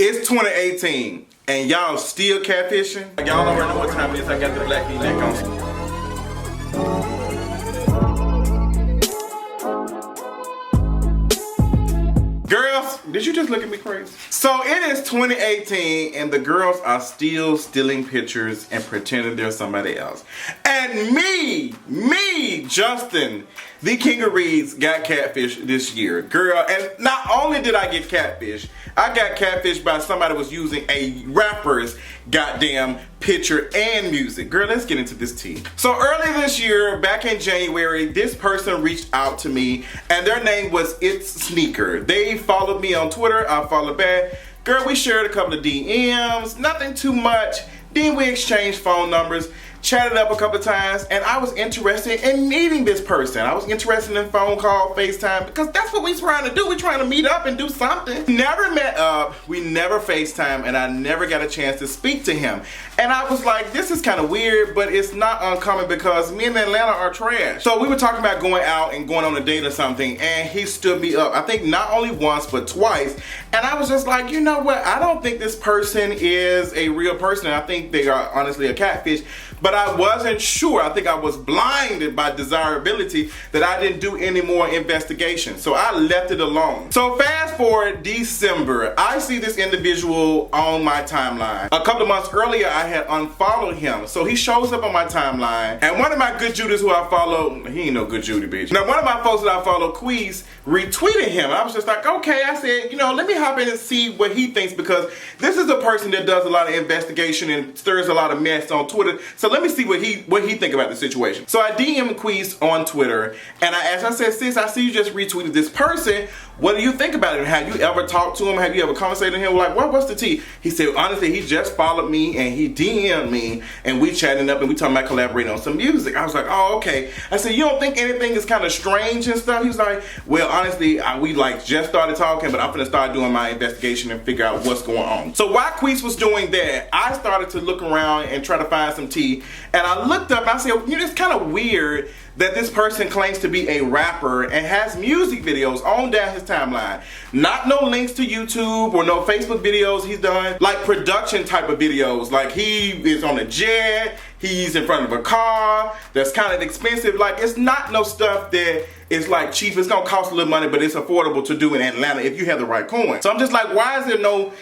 It's 2018 and y'all still catfishing? Y'all already know what time it is. I got the black V-neck on. Girls, did you just look at me crazy? So it is 2018 and the girls are still stealing pictures and pretending they're somebody else. And me, Justin, the King of Reeds, got catfished this year. Girl, and not only did I get catfished, I got catfished by somebody who was using a rapper's goddamn picture and music. Girl, let's get into this tea. So early this year, back in January, this person reached out to me and their name was It's Sneaker. They followed me on Twitter, I followed back. Girl, we shared a couple of DMs, nothing too much. Then we exchanged phone numbers, chatted up a couple of times, and I was interested in meeting this person. I was interested in phone call, FaceTime, because that's what we're trying to do. We're trying to meet up and do something. Never met up, we never FaceTime, and I never got a chance to speak to him. And I was like, this is kind of weird, but it's not uncommon because me and Atlanta are trash. So we were talking about going out and going on a date or something, and he stood me up. I think not only once, but twice. And I was just like, you know what? I don't think this person is a real person. I think they are honestly a catfish. But I wasn't sure. I think I was blinded by desirability that I didn't do any more investigation. So I left it alone. So fast forward December, I see this individual on my timeline. A couple of months earlier, I had unfollowed him. So he shows up on my timeline. And one of my good Judas who I follow, he ain't no good Judy, bitch. Now, one of my folks that I follow, Queez, retweeted him. I was just like, okay. I said, you know, let me hop in and see what he thinks because this is a person that does a lot of investigation and stirs a lot of mess on Twitter. So let me see what he think about the situation. So I DM Queez on Twitter and I asked, I said, sis, I see you just retweeted this person. What do you think about it? Have you ever talked to him? Have you ever conversated with him? Like, what's the tea? He said, honestly, he just followed me and he DM'd me and we chatting up and we talking about collaborating on some music. I was like, oh, okay. I said, you don't think anything is kind of strange and stuff? He was like, well, honestly, we like just started talking, but I'm gonna start doing my investigation and figure out what's going on. So while Queez was doing that, I started to look around and try to find some tea. And I looked up and I said, you know, it's kind of weird that this person claims to be a rapper and has music videos on down his timeline. Not no links to YouTube or no Facebook videos he's done, like production type of videos. Like he is on a jet, he's in front of a car that's kind of expensive. Like it's not no stuff that is like cheap. It's gonna cost a little money, but it's affordable to do in Atlanta if you have the right coin. So I'm just like, why is there no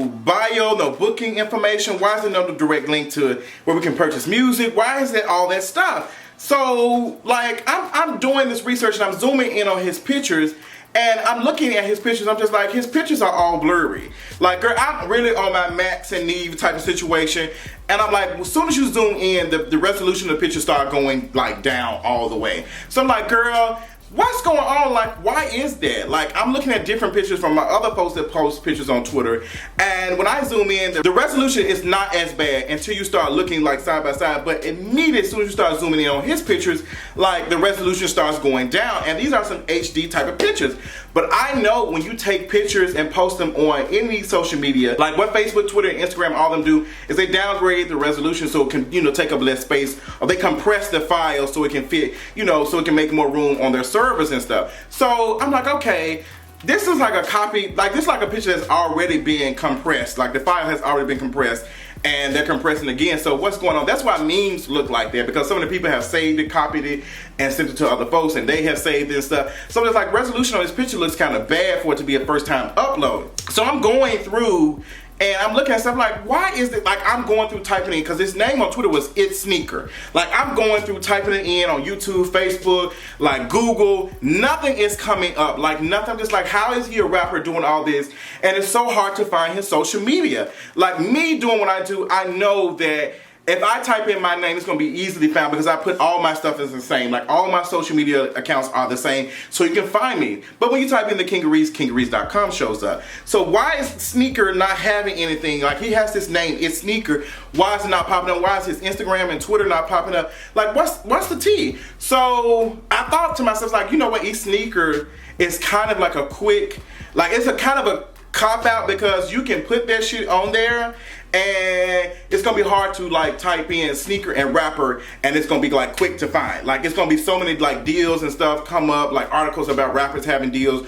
bio, no booking information? Why is there no direct link to where we can purchase music? Why is there all that stuff? So like I'm doing this research and I'm zooming in on his pictures and I'm looking at his pictures. I'm just like, his pictures are all blurry. Like, girl, I'm really on my Max and Neve type of situation. And I'm like, as soon as you zoom in, the resolution of the picture start going like down all the way. So I'm like, girl, what's going on? Like, why is that? Like, I'm looking at different pictures from my other folks that post pictures on Twitter, and when I zoom in, the resolution is not as bad until you start looking like side by side, but immediately as soon as you start zooming in on his pictures, like the resolution starts going down, and these are some HD type of pictures. But I know when you take pictures and post them on any social media, like what Facebook, Twitter, and Instagram, all of them do is they downgrade the resolution so it can, you know, take up less space, or they compress the file so it can fit, you know, so it can make more room on their servers and stuff. So I'm like, okay, this is like a copy, like this is like a picture that's already being compressed. Like the file has already been compressed and they're compressing again. So what's going on? That's why memes look like that, because some of the people have saved it, copied it, and sent it to other folks, and they have saved it and stuff. So there's like resolution on this picture looks kind of bad for it to be a first time upload. So I'm going through and I'm looking at stuff like, why is it, like I'm going through typing in, because his name on Twitter was It's Sneaker. Like I'm going through typing it in on YouTube, Facebook, like Google, nothing is coming up, like nothing. I'm just like, how is he a rapper doing all this? And it's so hard to find his social media. Like me doing what I do, I know that if I type in my name, it's going to be easily found because I put all my stuff as the same. Like all my social media accounts are the same, so you can find me. But when you type in the King of Reeds, KingofReeds.com shows up. So why is Sneaker not having anything? Like he has this name, It's Sneaker. Why is it not popping up? Why is his Instagram and Twitter not popping up? Like what's the tea? So I thought to myself, like, you know what, It's Sneaker is kind of like a quick, like it's a kind of a cop out because you can put that shit on there and it's gonna be hard to like type in sneaker and rapper and it's gonna be like quick to find. Like it's gonna be so many like deals and stuff come up, like articles about rappers having deals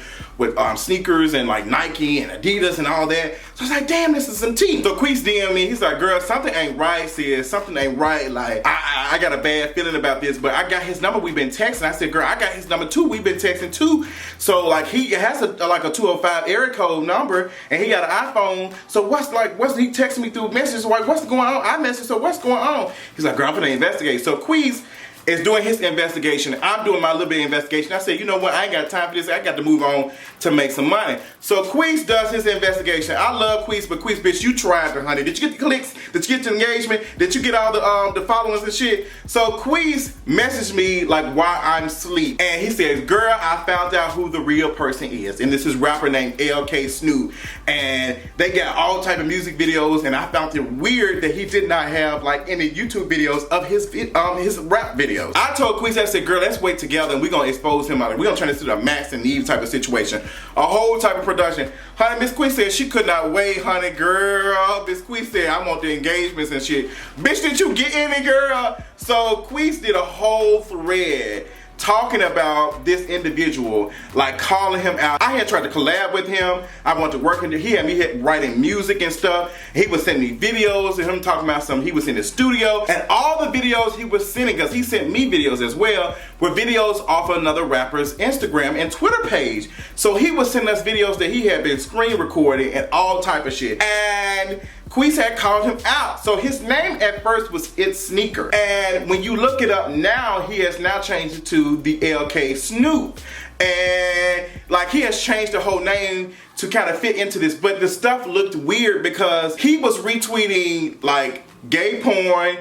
sneakers and like Nike and Adidas and all that. So I was like, damn, this is some tea. So Queese DM me, he's like, girl, something ain't right, sis. Something ain't right. Like, I got a bad feeling about this, but I got his number, we've been texting. I said, girl, I got his number too, we've been texting too. So like, he has like a 205 area code number, and he got an iPhone. So what's he texting me through messages? Like, what's going on? I messaged, so what's going on? He's like, girl, I'm gonna investigate. So Queese is doing his investigation. I'm doing my little bit of investigation. I said, you know what? I ain't got time for this. I got to move on to make some money. So Queese does his investigation. I love Queese, but Queese, bitch, you tried to, honey. Did you get the clicks? Did you get the engagement? Did you get all the followers and shit? So Queese messaged me like while I'm asleep, and he says, girl, I found out who the real person is, and this is rapper named LK Snoop, and they got all type of music videos, and I found it weird that he did not have like any YouTube videos of his rap videos. I told Queese, I said, girl, let's wait together and we're gonna expose him out. We're gonna turn this into a Max and Eve type of situation. A whole type of production. Honey, Miss Queese said she could not wait, honey, girl. Miss Queese said, I want the engagements and shit. Bitch, did you get any, girl? So Queese did a whole thread talking about this individual, like calling him out. I had tried to collab with him. I wanted to work with him. He had me writing music and stuff. He was sending me videos of him talking about something. He was in the studio, and all the videos he was sending, because he sent me videos as well, were videos off of another rapper's Instagram and Twitter page. So he was sending us videos that he had been screen recording and all type of shit. And Queese had called him out. So his name at first was It's Sneaker. And when you look it up now, he has now changed it to the LK Snoop. And like, he has changed the whole name to kind of fit into this. But the stuff looked weird because he was retweeting like gay porn,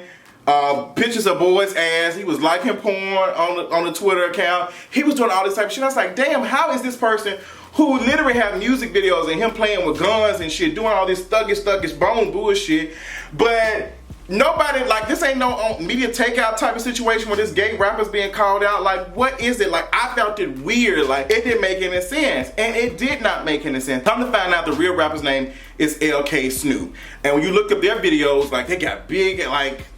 pictures of boys' ass. He was liking porn on the Twitter account. He was doing all this type of shit. I was like, damn, how is this person who literally have music videos and him playing with guns and shit, doing all this thuggish bone bullshit, but nobody, like, this ain't no media takeout type of situation where this gay rapper's being called out. Like, what is it? Like, I felt it weird. Like, it didn't make any sense. And it did not make any sense. Come to find out, the real rapper's name is LK Snoop. And when you look up their videos, like, they got big,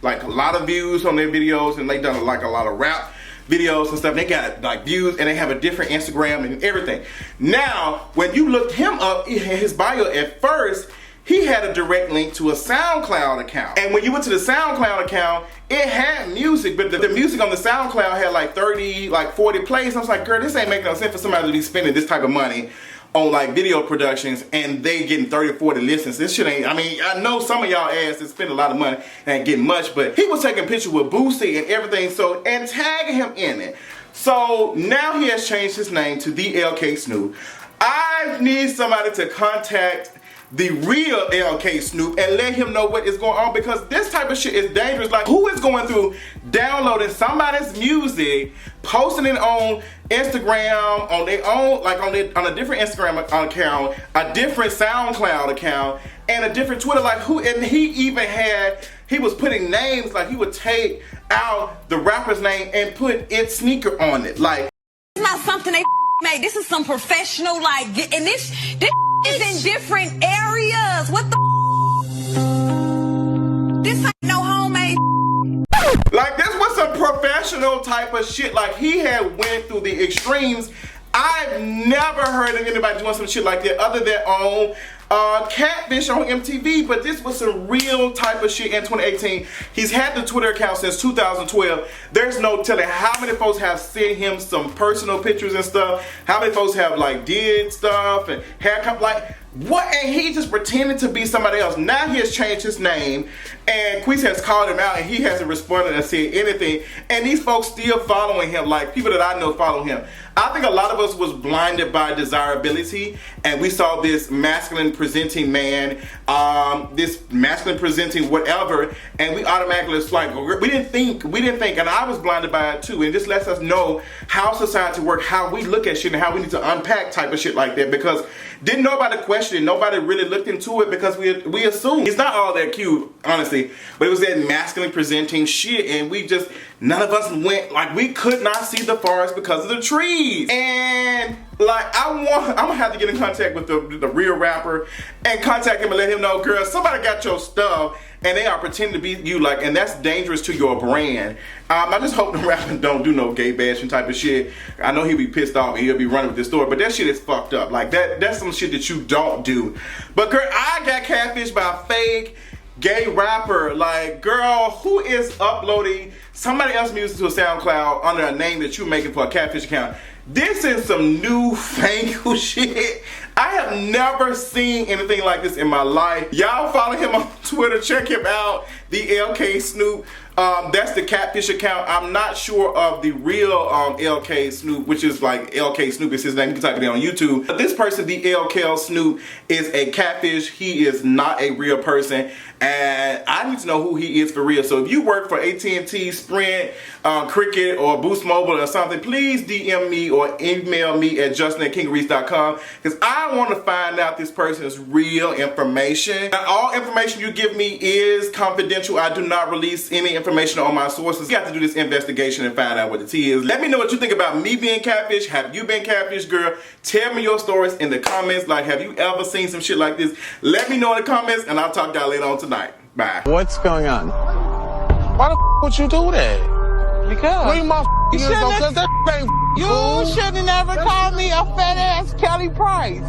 like a lot of views on their videos, and they done like a lot of rap videos and stuff. They got like views, and they have a different Instagram and everything. Now, when you looked him up in his bio at first, he had a direct link to a SoundCloud account. And when you went to the SoundCloud account, it had music, but the music on the SoundCloud had like 30, like 40 plays. I was like, girl, this ain't making no sense for somebody to be spending this type of money on like video productions and they getting 30 or 40 listens. This shit ain't, I mean, I know some of y'all asses spend a lot of money and ain't getting much, but he was taking pictures with Boosie and everything, so, and tagging him in it. So now he has changed his name to the LK Snoop. I need somebody to contact the real LK Snoop and let him know what is going on, because this type of shit is dangerous. Like, who is going through downloading somebody's music, posting it on Instagram, on their own, like on a different Instagram account, a different SoundCloud account, and a different Twitter? Like, who? And he was putting names, like he would take out the rapper's name and put It's Sneaker on it. Like, it's not something they made. This is some professional, like, and this is in different areas. What the? This ain't no homemade. Like, this was some professional type of shit. Like, he had went through the extremes. I've never heard of anybody doing some shit like that other than on Catfish on MTV, but this was some real type of shit in 2018. He's had the Twitter account since 2012. There's no telling how many folks have sent him some personal pictures and stuff, how many folks have like did stuff and haircut, like what, and he just pretended to be somebody else. Now he has changed his name, and Queese has called him out, and he hasn't responded and said anything, and these folks still following him, like people that I know follow him. I think a lot of us was blinded by desirability, and we saw this masculine presenting man, this masculine presenting whatever, and we automatically was like, we didn't think, and I was blinded by it too. And this lets us know how society works, how we look at shit, and how we need to unpack type of shit like that, because didn't nobody question it, nobody really looked into it, because we assumed it's not all that cute, honestly, but it was that masculine presenting shit, and we just none of us went, like we could not see the forest because of the trees. And like I'm gonna have to get in contact with the real rapper and contact him and let him know, girl, somebody got your stuff and they are pretending to be you, like, and that's dangerous to your brand. I just hope the rapper don't do no gay bashing type of shit. I know he'll be pissed off and he'll be running with this story, but that shit is fucked up. Like that's some shit that you don't do. But girl, I got catfished by a fake gay rapper. Like, girl, who is uploading somebody else's music to a SoundCloud under a name that you're making for a catfish account? This is some new fangled shit. I have never seen anything like this in my life. Y'all follow him on Twitter. Check him out. The LK Snoop. That's the catfish account. I'm not sure of the real LK Snoop, which is like LK Snoop is his name. You can type it in on YouTube. But this person, the LK Snoop, is a catfish. He is not a real person. And I need to know who he is for real. So if you work for AT&T, Sprint, Cricket, or Boost Mobile or something, please DM me or email me at justin@kingareese.com, because I want to find out this person's real information. Now, all information you give me is confidential. I do not release any information on my sources. You have to do this investigation and find out what the tea is. Let me know what you think about me being catfish. Have you been catfish, girl? Tell me your stories in the comments. Like, have you ever seen some shit like this? Let me know in the comments, and I'll talk to y'all later on tonight. Bye. What's going on? Why the would you do that? Because Bring my ears on, cause that ain't you cool. should have never called me a fat ass Kelly Price.